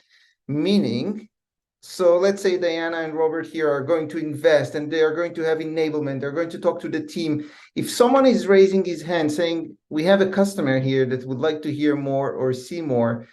meaning, so let's say Diana and Robert here are going to invest and they are going to have enablement. They're going to talk to the team. If someone is raising his hand saying, we have a customer here that would like to hear more or see more,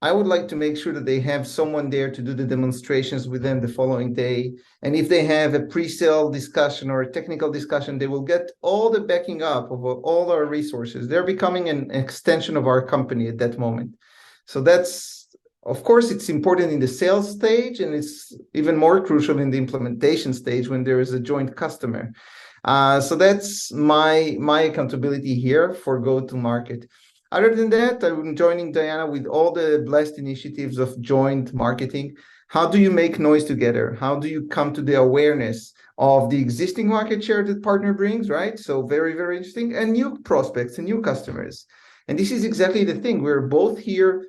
I would like to make sure that they have someone there to do the demonstrations with them the following day. And if they have a pre-sale discussion or a technical discussion, they will get all the backing up of all our resources. They're becoming an extension of our company at that moment. So that's of course, it's important in the sales stage, and it's even more crucial in the implementation stage when there is a joint customer. So that's my accountability here for go-to-market. Other than that, I'm joining Diana with all the blessed initiatives of joint marketing. How do you make noise together? How do you come to the awareness of the existing market share that partner brings, right? So very, very interesting. And new prospects and new customers. And this is exactly the thing. We're both here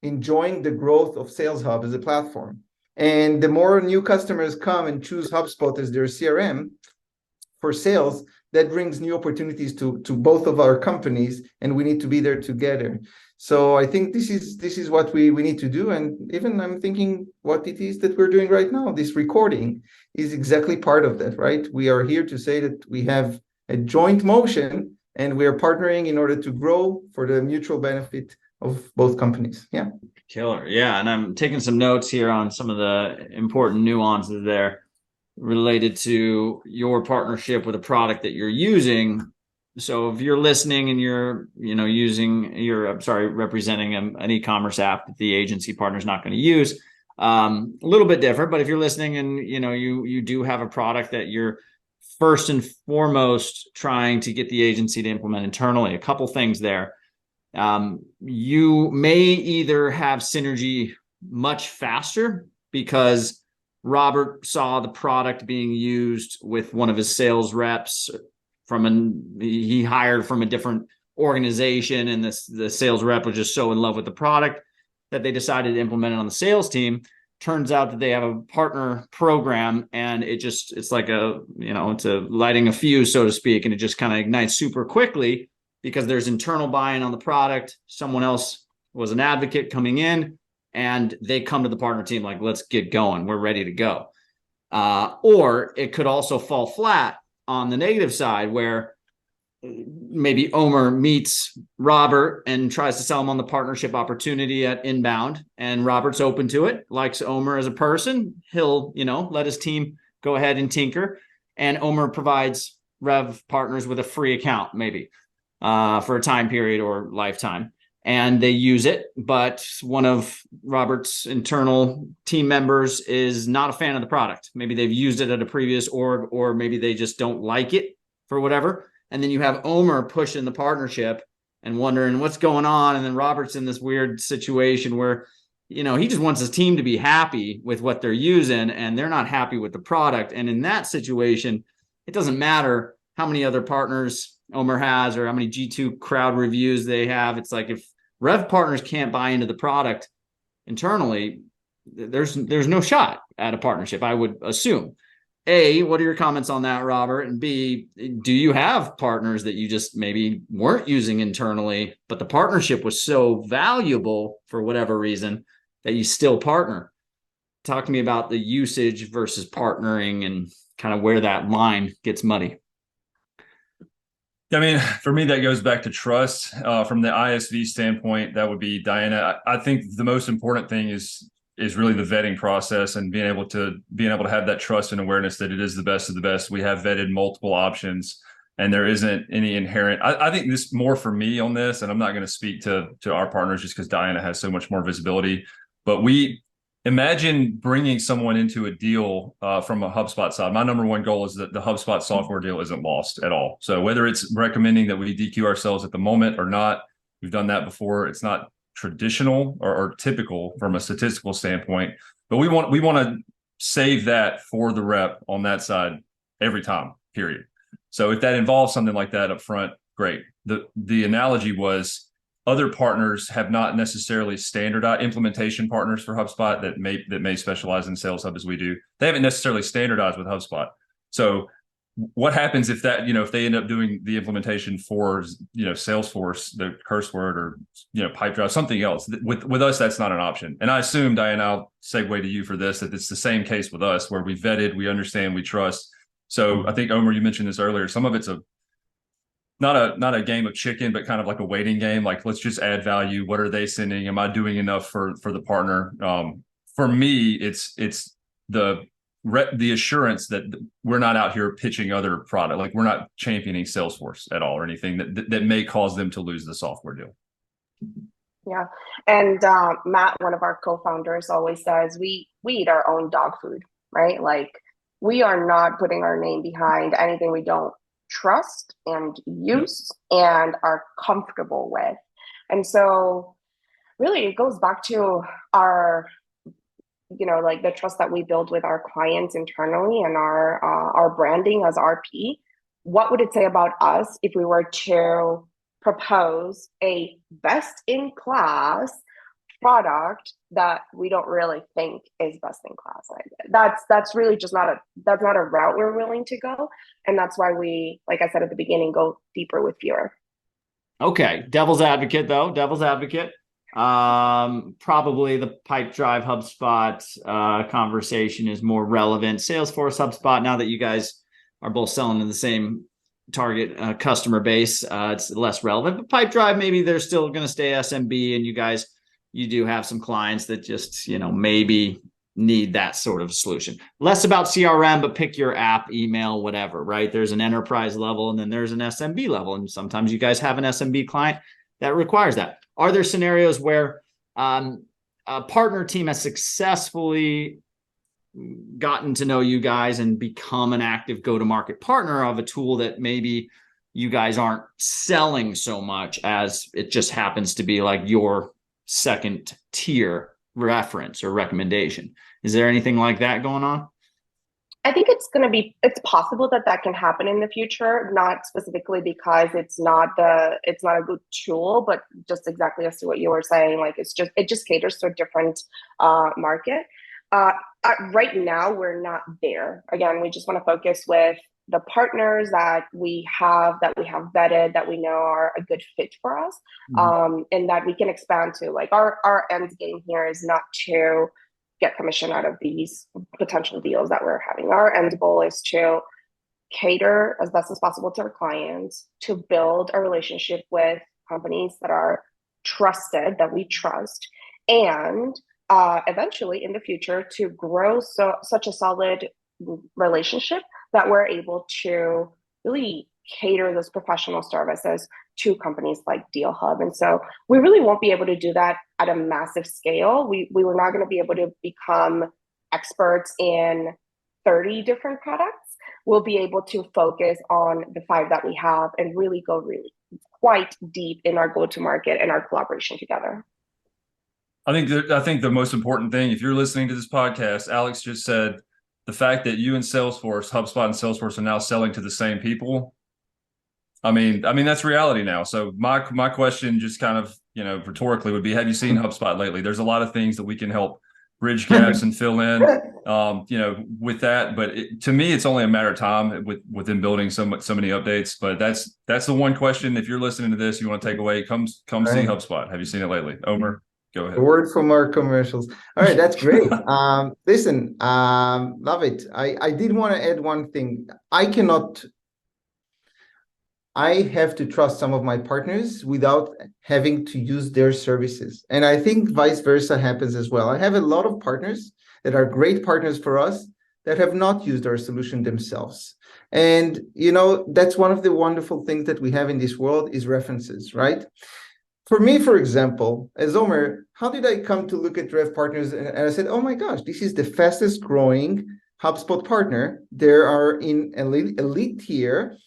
enjoying the growth of Sales Hub as a platform. And the more new customers come and choose HubSpot as their CRM for sales, that brings new opportunities to both of our companies, and we need to be there together. So I think this is what we need to do. And even I'm thinking what it is that we're doing right now. This recording is exactly part of that, right? We are here to say that we have a joint motion and we are partnering in order to grow for the mutual benefit of both companies. Yeah. Killer. Yeah. And I'm taking some notes here on some of the important nuances there related to your partnership with a product that you're using. So if you're listening and you're, representing an e-commerce app that the agency partner is not going to use, a little bit different. But if you're listening and, you do have a product that you're first and foremost trying to get the agency to implement internally, a couple things there. You may either have synergy much faster because Robert saw the product being used with one of his sales reps he hired from a different organization, and the sales rep was just so in love with the product that they decided to implement it on the sales team. Turns out that they have a partner program, and it's like it's a lighting a fuse, so to speak, and it just kind of ignites super quickly because there's internal buy-in on the product. Someone else was an advocate coming in, and they come to the partner team like, let's get going. We're ready to go. Or it could also fall flat on the negative side where maybe Omer meets Robert and tries to sell him on the partnership opportunity at inbound, and Robert's open to it, likes Omer as a person. He'll, let his team go ahead and tinker, and Omer provides RevPartners with a free account, maybe for a time period or lifetime. And they use it, but one of Robert's internal team members is not a fan of the product. Maybe they've used it at a previous org, or maybe they just don't like it for whatever. And then you have Omer pushing the partnership and wondering what's going on. And then Robert's in this weird situation where, he just wants his team to be happy with what they're using, and they're not happy with the product. And in that situation, it doesn't matter how many other partners Omer has or how many G2 crowd reviews they have. It's like if RevPartners can't buy into the product internally, there's no shot at a partnership, I would assume. A, what are your comments on that, Robert? And B, do you have partners that you just maybe weren't using internally, but the partnership was so valuable for whatever reason that you still partner? Talk to me about the usage versus partnering and kind of where that line gets muddy. I mean, for me, that goes back to trust. From the ISV standpoint, that would be Diana. I think the most important thing is really the vetting process and being able to have that trust and awareness that it is the best of the best. We have vetted multiple options, and there isn't any inherent. I think this more for me on this, and I'm not going to speak to our partners just because Diana has so much more visibility. But we imagine bringing someone into a deal from a HubSpot side. My number one goal is that the HubSpot software deal isn't lost at all. So whether it's recommending that we DQ ourselves at the moment or not, we've done that before. It's not traditional or typical from a statistical standpoint, but we want to save that for the rep on that side every time, period. So if that involves something like that up front, great. The analogy was other partners have not necessarily standardized implementation partners for HubSpot that may specialize in Sales Hub as we do. They haven't necessarily standardized with HubSpot. So what happens if that, if they end up doing the implementation for, Salesforce, the curse word, or, Pipedrive, something else? With us, that's not an option. And I assume, Diane, I'll segue to you for this, that it's the same case with us, where we vetted, we understand, we trust. So I think, Omer, you mentioned this earlier. Some of it's not a game of chicken, but kind of like a waiting game. Like, let's just add value. What are they sending? Am I doing enough for the partner? For me, it's the assurance that we're not out here pitching other product. Like, we're not championing Salesforce at all or anything that may cause them to lose the software deal. Yeah. And Matt, one of our co-founders, always says we eat our own dog food, right? Like we are not putting our name behind anything we don't trust and use and are comfortable with. And so really it goes back to our, like the trust that we build with our clients internally and our branding as RP. What would it say about us if we were to propose a best in class product that we don't really think is best in class? That's really just not a route we're willing to go, and that's why we, like I said at the beginning, go deeper with fewer. Okay, devil's advocate. Probably the Pipedrive HubSpot conversation is more relevant. Salesforce, HubSpot, now that you guys are both selling to the same target customer base, it's less relevant. But Pipedrive, maybe they're still going to stay SMB, and you do have some clients that just, maybe need that sort of solution. Less about CRM, but pick your app, email, whatever, right? There's an enterprise level and then there's an SMB level. And sometimes you guys have an SMB client that requires that. Are there scenarios where a partner team has successfully gotten to know you guys and become an active go-to-market partner of a tool that maybe you guys aren't selling so much as it just happens to be like your second tier reference or recommendation? Is there anything like that going on? I think it's possible that can happen in the future, not specifically because it's not a good tool, but just exactly as to what you were saying, like it just caters to a different market. Right now, we're not there. Again, we just want to focus with the partners that we have vetted, that we know are a good fit for us, and that we can expand to. Like our end game here is not to get commission out of these potential deals that we're having. Our end goal is to cater as best as possible to our clients, to build a relationship with companies that are trusted, that we trust, and eventually in the future to grow such a solid relationship that we're able to really cater those professional services to companies like Dealhub. And so we really won't be able to do that at a massive scale. We were not going to be able to become experts in 30 different products. We'll be able to focus on the 5 that we have and really go quite deep in our go-to-market and our collaboration together. I think the most important thing, if you're listening to this podcast, Alex just said the fact that you and Salesforce, HubSpot and Salesforce, are now selling to the same people. I mean that's reality now. So my question, just kind of rhetorically, would be: have you seen HubSpot lately? There's a lot of things that we can help bridge gaps and fill in, with that. But to me, it's only a matter of time within building so many updates. But that's the one question. If you're listening to this, you want to take away, come see HubSpot. Have you seen it lately? Omer, go ahead. A word from our commercials. All right, that's great. Listen, love it. I did want to add one thing. I have to trust some of my partners without having to use their services. And I think vice versa happens as well. I have a lot of partners that are great partners for us that have not used our solution themselves. And, that's one of the wonderful things that we have in this world is references, right? For me, for example, as Omer, how did I come to look at RevPartners? And I said, oh my gosh, this is the fastest growing HubSpot partner. They are in elite tier.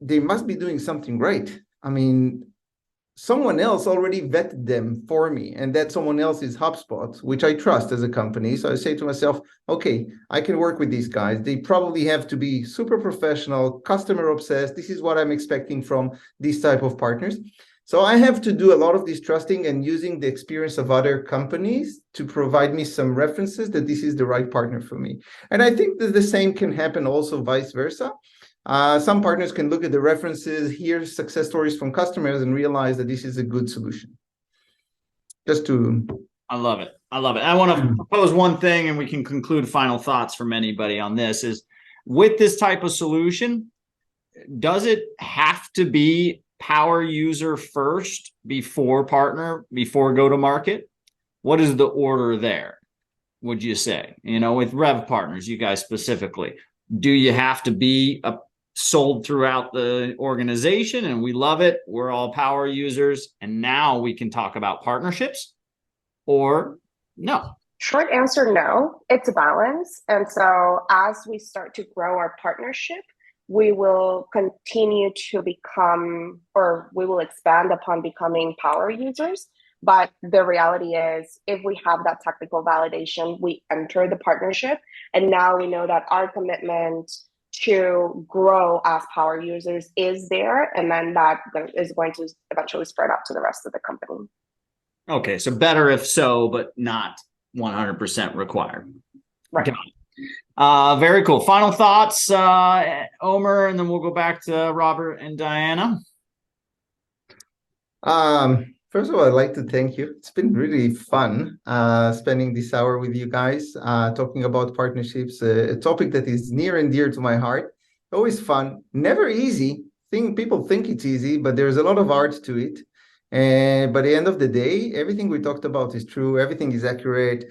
They must be doing something great. I mean, someone else already vetted them for me, and that someone else is HubSpot, which I trust as a company. So I say to myself, okay, I can work with these guys. They probably have to be super professional, customer obsessed. This is what I'm expecting from these type of partners. So I have to do a lot of this trusting and using the experience of other companies to provide me some references that this is the right partner for me. And I think that the same can happen also vice versa. Some partners can look at the references, hear success stories from customers, and realize that this is a good solution. I love it. I want to propose one thing, and we can conclude final thoughts from anybody on this, is with this type of solution, does it have to be power user first before partner, before go to market? What is the order there, would you say? With RevPartners, you guys specifically, do you have to be a sold throughout the organization and we love it. We're all power users. And now we can talk about partnerships, or no? Short answer, no. It's a balance. And so as we start to grow our partnership, we will continue to become, or we will expand upon becoming power users. But the reality is, if we have that technical validation, we enter the partnership. And now we know that our commitment to grow as power users is there. And then that is going to eventually spread out to the rest of the company. Okay, so better if so, but not 100% required. Right. Okay. Very cool. Final thoughts, Omer, and then we'll go back to Robert and Diana. First of all, I'd like to thank you. It's been really fun spending this hour with you guys, talking about partnerships, a topic that is near and dear to my heart. Always fun, never easy. People think it's easy, but there's a lot of art to it. And by the end of the day, everything we talked about is true. Everything is accurate.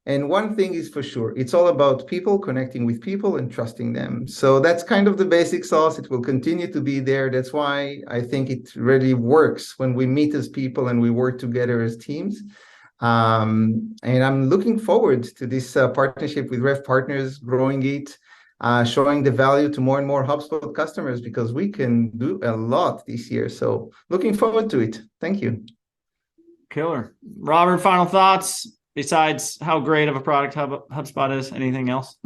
And one thing is for sure, it's all about people, connecting with people and trusting them. So that's kind of the basic sauce. It will continue to be there. That's why I think it really works when we meet as people and we work together as teams. And I'm looking forward to this partnership with RevPartners, growing it, showing the value to more and more HubSpot customers, because we can do a lot this year. So looking forward to it. Thank you. Killer. Robert, final thoughts besides how great of a product HubSpot is? Anything else?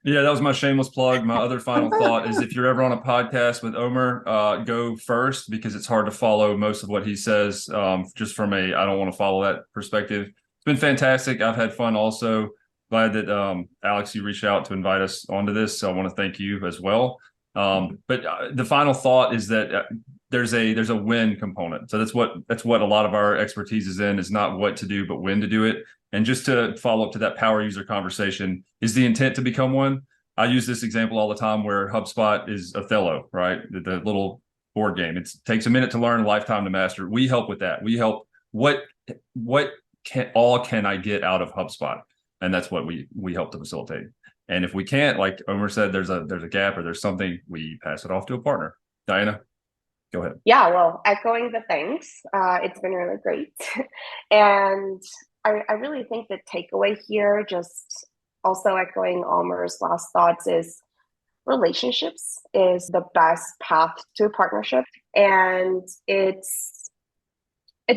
Yeah, that was my shameless plug. My other final thought is, if you're ever on a podcast with Omer, go first, because it's hard to follow most of what he says, just from I don't want to follow that perspective. It's been fantastic. I've had fun also. Glad that, Alex, you reached out to invite us onto this. So I want to thank you as well. But the final thought is that there's a win component. So that's what a lot of our expertise is in, is not what to do, but when to do it. And just to follow up to that power user conversation, is the intent to become one? I use this example all the time, where HubSpot is Othello, right? The little board game. It takes a minute to learn, a lifetime to master. We help with that. We help. What can I get out of HubSpot? And that's what we help to facilitate. And if we can't, like Omer said, there's a gap or there's something, we pass it off to a partner. Diana, go ahead. Yeah, well, echoing the thanks. It's been really great. And I really think the takeaway here, just also echoing Omer's last thoughts, is relationships is the best path to partnership. And it's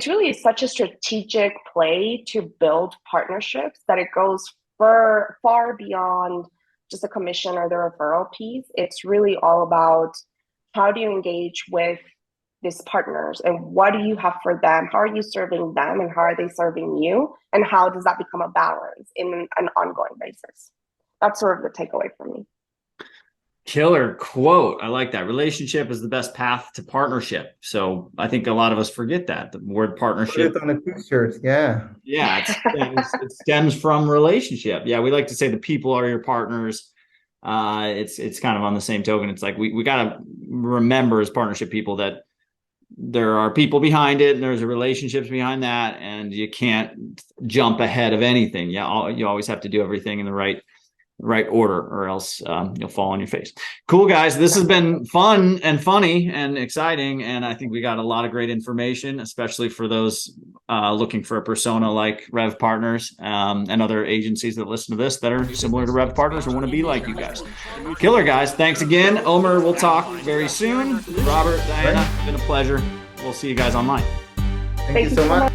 really such a strategic play to build partnerships that it goes far beyond just a commission or the referral piece. It's really all about, how do you engage with these partners, and what do you have for them? How are you serving them, and how are they serving you? And how does that become a balance in an ongoing basis? That's sort of the takeaway for me. Killer quote. I like that. Relationship is the best path to partnership. So I think a lot of us forget that. The word partnership. Put it on a t-shirt. Yeah. Yeah. It stems from relationship. Yeah. We like to say the people are your partners. It's kind of on the same token. It's like, we got to remember as partnership people that there are people behind it, and there's relationships behind that, and you can't jump ahead of anything. Yeah. You always have to do everything in the right order, or else you'll fall on your face. Cool, guys. This has been fun and funny and exciting, and I think we got a lot of great information, especially for those looking for a persona like RevPartners and other agencies that listen to this that are similar to RevPartners or want to be like you guys. Killer, guys. Thanks again. Omer, we'll talk very soon. Robert, Diana, it's been a pleasure. We'll see you guys online. Thank you so much.